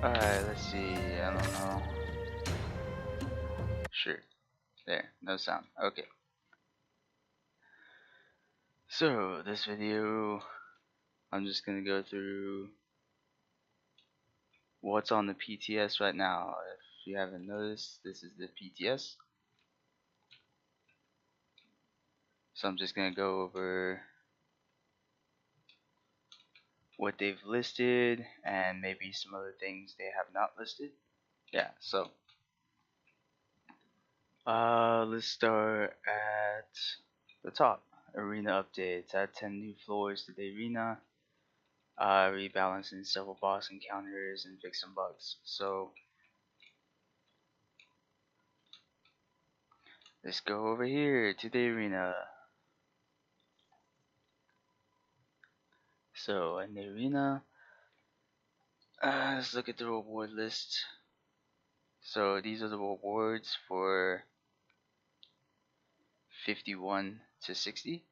Alright, let's see. I don't know. Sure. There. No sound. Okay. So, this video, I'm just gonna go through what's on the PTS right now. If you haven't noticed, this is the PTS. So I'm just gonna go over what they've listed and maybe some other things they have not listed. Yeah, so let's start at the top. Arena updates. Add 10 new floors to the arena. Rebalancing several boss encounters and fix some bugs. So let's go over here to the arena. So in the arena, let's look at the reward list. So these are the rewards for 51 to 60.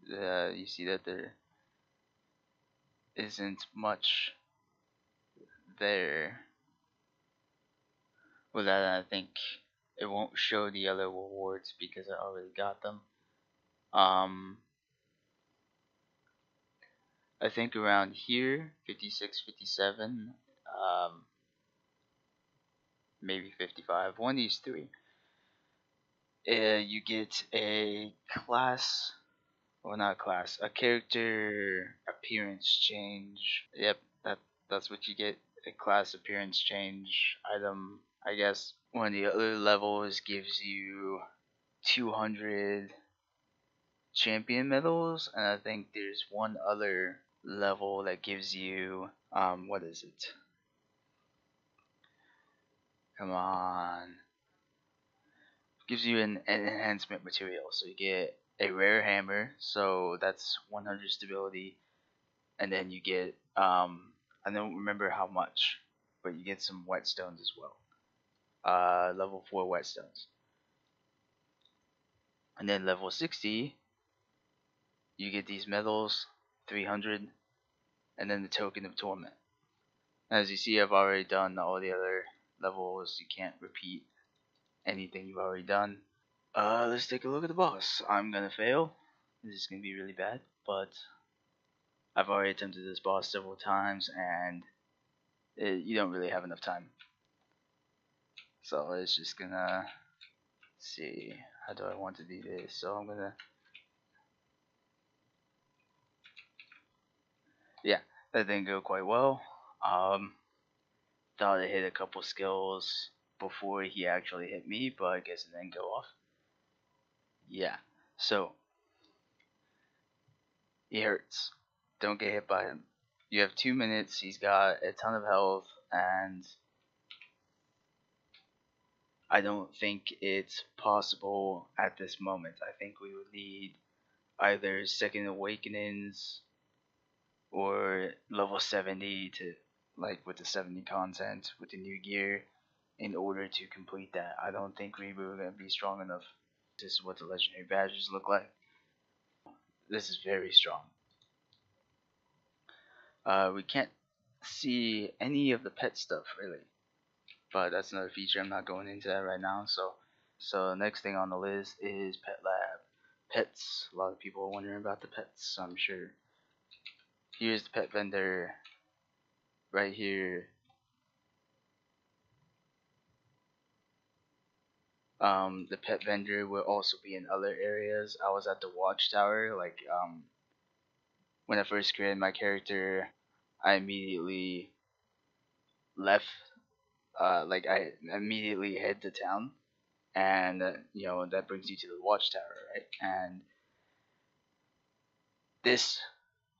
You see that there isn't much there. Well, that I think it won't show the other rewards because I already got them. I think around here, 56, 57, maybe 55, one of these three. You get a class, or not class, a character appearance change. Yep, that's what you get. A class appearance change item, I guess. One of the other levels gives you 200 champion medals, and I think there's one other level that gives you what is it? Come on. Gives you an enhancement material. So you get a rare hammer, so that's 100 stability, and then you get I don't remember how much, but you get some whetstones as well. Level 4 whetstones. And then level 60, you get these medals, 300, and then the token of torment. As you see, I've already done all the other levels. You can't repeat anything you've already done. Let's take a look at the boss. I'm gonna fail. This is gonna be really bad, but I've already attempted this boss several times, and you don't really have enough time. So it's just gonna see, how do I want to do this? So I'm gonna, yeah, that didn't go quite well. Thought I hit a couple skills before he actually hit me, but I guess it didn't go off. Yeah, so he hurts. Don't get hit by him. You have 2 minutes. He's got a ton of health, and I don't think it's possible at this moment. I think we would need either Second Awakenings or level 70 to, like, with the 70 content with the new gear in order to complete that. I don't think we were going to be strong enough. This is what the legendary badges look like. This is very strong. We can't see any of the pet stuff really, but that's another feature. I'm not going into that right now. So next thing on the list is Pet Lab. Pets. A lot of people are wondering about the pets, so I'm sure. Here's the pet vendor right here. The pet vendor will also be in other areas. I was at the watchtower, like when I first created my character, I immediately left. Like I immediately head to town, and you know that brings you to the watchtower, right? And this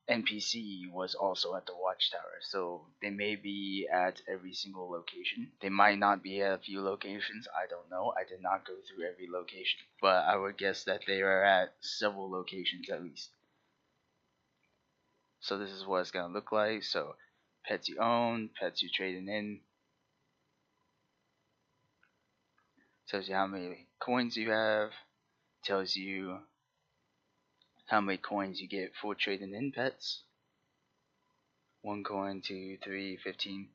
NPC was also at the watchtower, so they may be at every single location. They might not be at a few locations. I don't know. I did not go through every location, but I would guess that they are at several locations at least. So this is what it's gonna look like. So pets you own, pets you trading in. Tells you how many coins you have. Tells you how many coins you get for trading in pets. 1 coin, 2, 3, 15.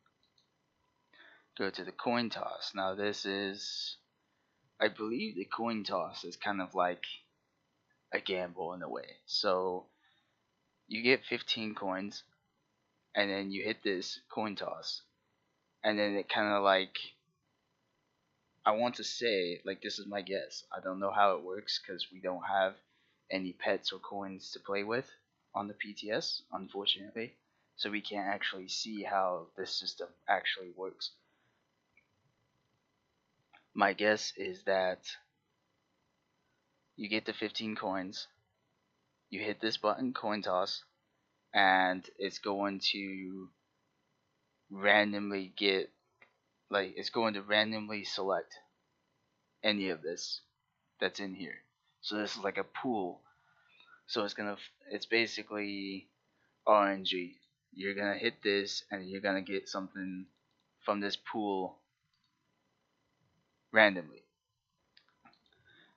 go to the coin toss. Now this is, I believe the coin toss is kind of like a gamble in a way. So you get 15 coins, and then you hit this coin toss, and then it kind of like, I want to say, like, this is my guess. I don't know how it works because we don't have any pets or coins to play with on the PTS, unfortunately. So we can't actually see how this system actually works. My guess is that you get the 15 coins, you hit this button, coin toss, and it's going to randomly get, like, it's going to randomly select any of this that's in here. So this is like a pool. So it's basically RNG. You're gonna hit this and you're gonna get something from this pool randomly.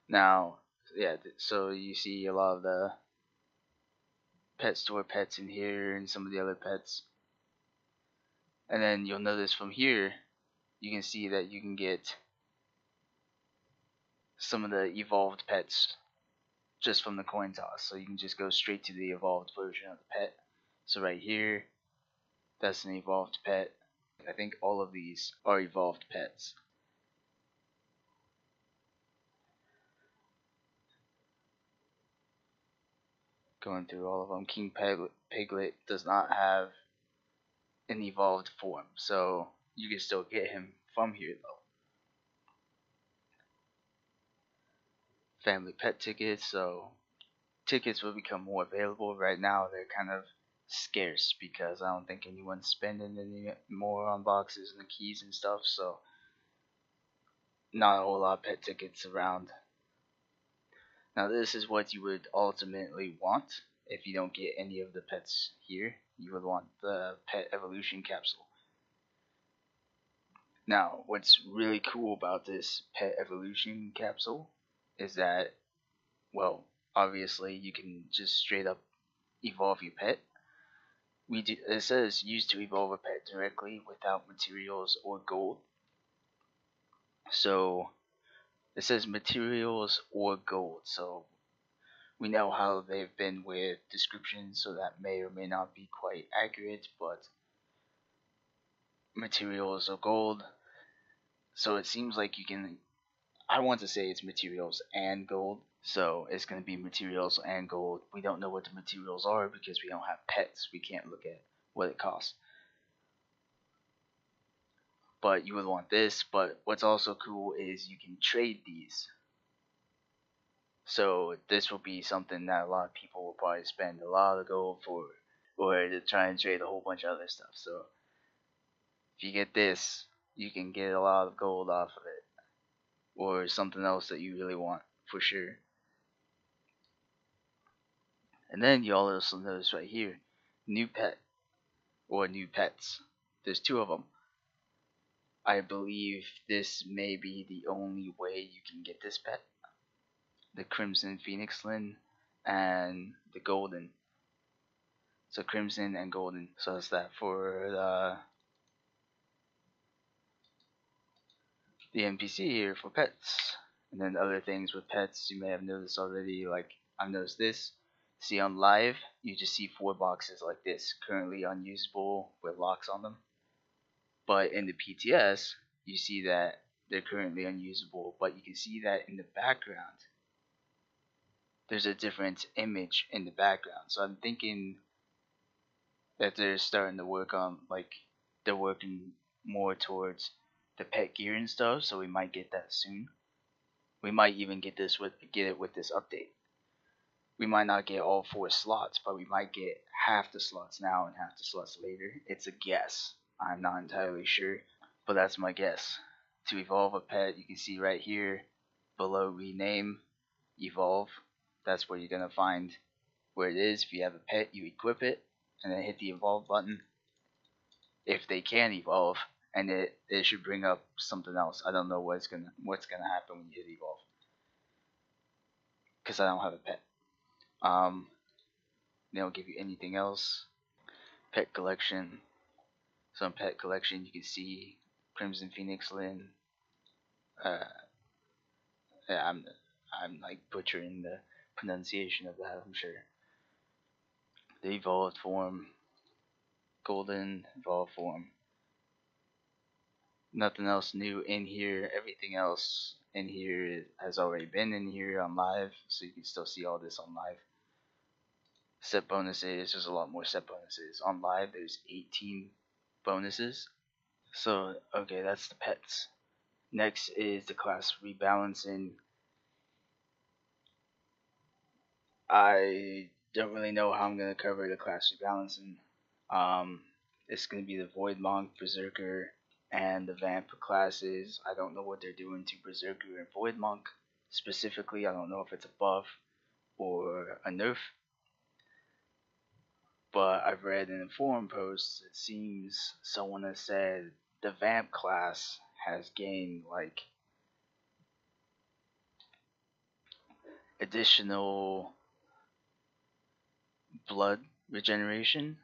Now, yeah, so you see a lot of the pet store pets in here and some of the other pets. And then you'll notice from here, you can see that you can get some of the evolved pets just from the coin toss. So you can just go straight to the evolved version of the pet. So right here, that's an evolved pet. I think all of these are evolved pets. Going through all of them, King Piglet does not have an evolved form, so you can still get him from here though. Family pet tickets, so tickets will become more available. Right now they're kind of scarce because I don't think anyone's spending any more on boxes and the keys and stuff, so not a whole lot of pet tickets around. Now this is what you would ultimately want if you don't get any of the pets here. You would want the pet evolution capsule. Now, what's really cool about this pet evolution capsule is that, well, obviously you can just straight up evolve your pet. It says used to evolve a pet directly without materials or gold. So it says materials or gold. So we know how they've been with descriptions, so that may or may not be quite accurate, but materials or gold. So it seems like you can, I want to say it's materials and gold. So it's going to be materials and gold. We don't know what the materials are because we don't have pets. We can't look at what it costs. But you would want this. But what's also cool is you can trade these. So this will be something that a lot of people will probably spend a lot of gold for, or to try and trade a whole bunch of other stuff. So if you get this, you can get a lot of gold off of it, or something else that you really want for sure. And then you also notice right here, new pet or new pets. There's two of them. I believe this may be the only way you can get this pet. The Crimson Phoenixlin and the Golden. So Crimson and Golden. So that's that for the NPC here for pets. And then other things with pets you may have noticed already, like I've noticed this. See on live, you just see 4 boxes like this, currently unusable with locks on them. But in the PTS, you see that they're currently unusable, but you can see that in the background, there's a different image in the background. So I'm thinking that they're starting to work on, like, they're working more towards the pet gear and stuff, so we might get that soon. We might even get it with this update. We might not get all 4 slots, but we might get half the slots now and half the slots later. It's a guess. I'm not entirely sure, but that's my guess. To evolve a pet, you can see right here below rename, evolve. That's where you're going to find where it is. If you have a pet, you equip it and then hit the evolve button. If they can evolve, and it should bring up something else. I don't know what's gonna happen when you hit evolve, because I don't have a pet. They don't give you anything else. Pet collection. So in pet collection, you can see Crimson Phoenix Lyn. Uh, yeah, I'm like butchering the pronunciation of that, I'm sure. The evolved form, golden evolved form. Nothing else new in here. Everything else in here has already been in here on live, so you can still see all this on live. Set bonuses, there's a lot more set bonuses. On live, there's 18 bonuses. So, okay, that's the pets. Next is the class rebalancing. I don't really know how I'm going to cover the class rebalancing. It's going to be the Void Monk, Berserker, and the Vamp classes. I don't know what they're doing to Berserker and Void Monk specifically. I don't know if it's a buff or a nerf. But I've read in a forum post, it seems someone has said the Vamp class has gained like additional blood regeneration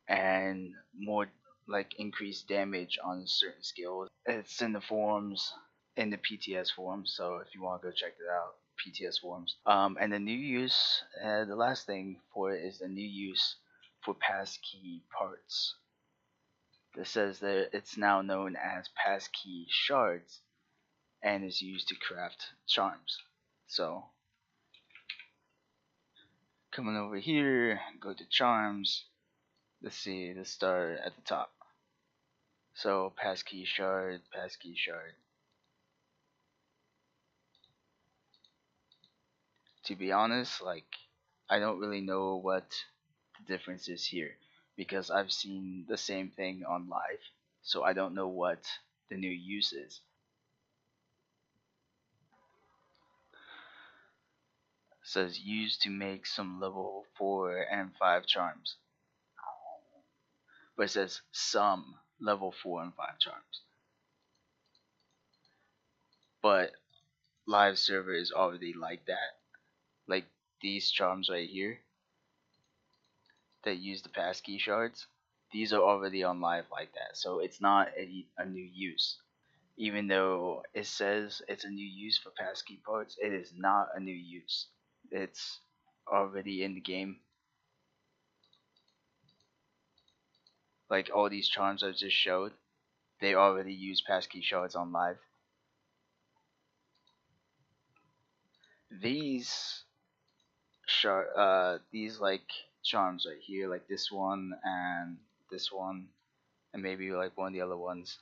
and more like increased damage on certain skills. It's in the forums, in the PTS forums, so if you want to go check it out, PTS forums. And the new use, the last thing for it is the new use for passkey parts. This says that it's now known as passkey shards and is used to craft charms. So coming over here, go to charms. Let's see, let's start at the top. So passkey shard, passkey shard. To be honest, like I don't really know what the difference is here because I've seen the same thing on live, so I don't know what the new use is. It says used to make some level 4 and 5 charms. But it says some level 4 and 5 charms. But live server is already like that. Like these charms right here that use the passkey shards, these are already on live like that. So it's not a new use. Even though it says it's a new use for passkey parts, it is not a new use. It's already in the game. Like all these charms I just showed, they already use passkey shards on live. These these like charms right here, like this one, and maybe like one of the other ones.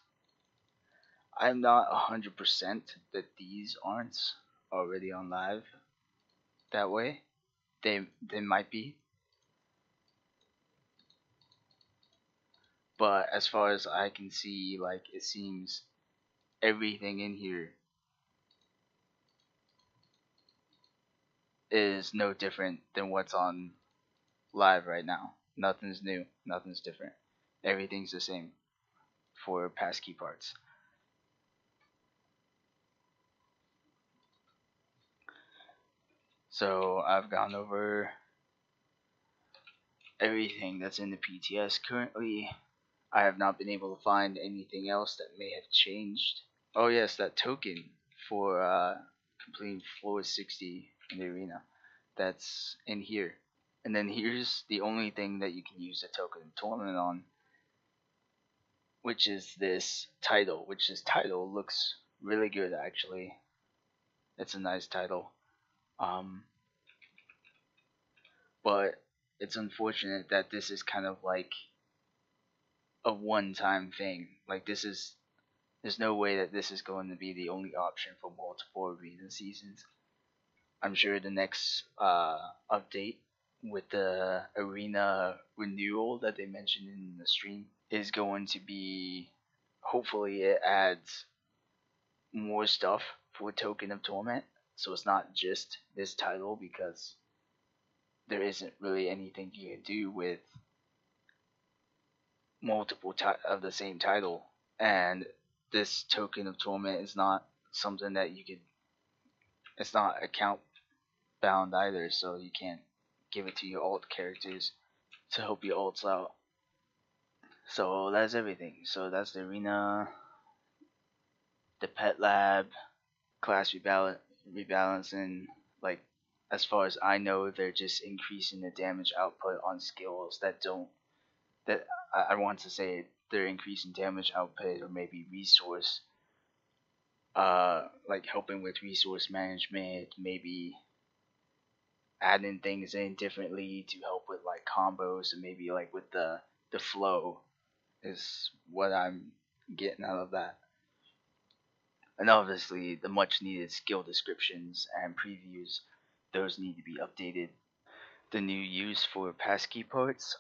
I'm not 100% that these aren't already on live that way. They might be, but as far as I can see, like it seems everything in here is no different than what's on live right now. Nothing's new, nothing's different. Everything's the same for passkey parts. So I've gone over everything that's in the PTS currently. I have not been able to find anything else that may have changed. Oh yes, that token for completing floor 60 in the arena. That's in here. And then here's the only thing that you can use the token tournament on, which is this title, which this title looks really good actually. It's a nice title. But it's unfortunate that this is kind of like a one-time thing. Like there's no way that this is going to be the only option for multiple arena seasons. I'm sure the next update with the arena renewal that they mentioned in the stream is going to be, hopefully it adds more stuff for Token of Torment, so it's not just this title, because there isn't really anything you can do with multiple of the same title, and this Token of Torment is not something that you could, it's not account bound either, so you can't give it to your alt characters to help your alts out. So that's everything. So that's the arena. the pet lab, class rebalancing, like as far as I know, they're just increasing the damage output on skills that don't that I want to say they're increasing damage output or maybe resource like helping with resource management, maybe adding things in differently to help with like combos and maybe like with the flow is what I'm getting out of that. And obviously the much needed skill descriptions and previews, those need to be updated. The new use for passkey parts,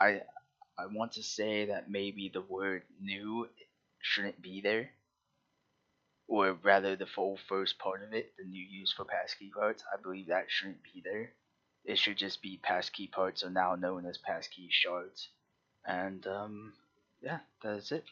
I want to say that maybe the word new shouldn't be there, or rather the full first part of it, the new use for passkey parts. I believe that shouldn't be there. It should just be passkey parts are now known as passkey shards. And yeah, that's it.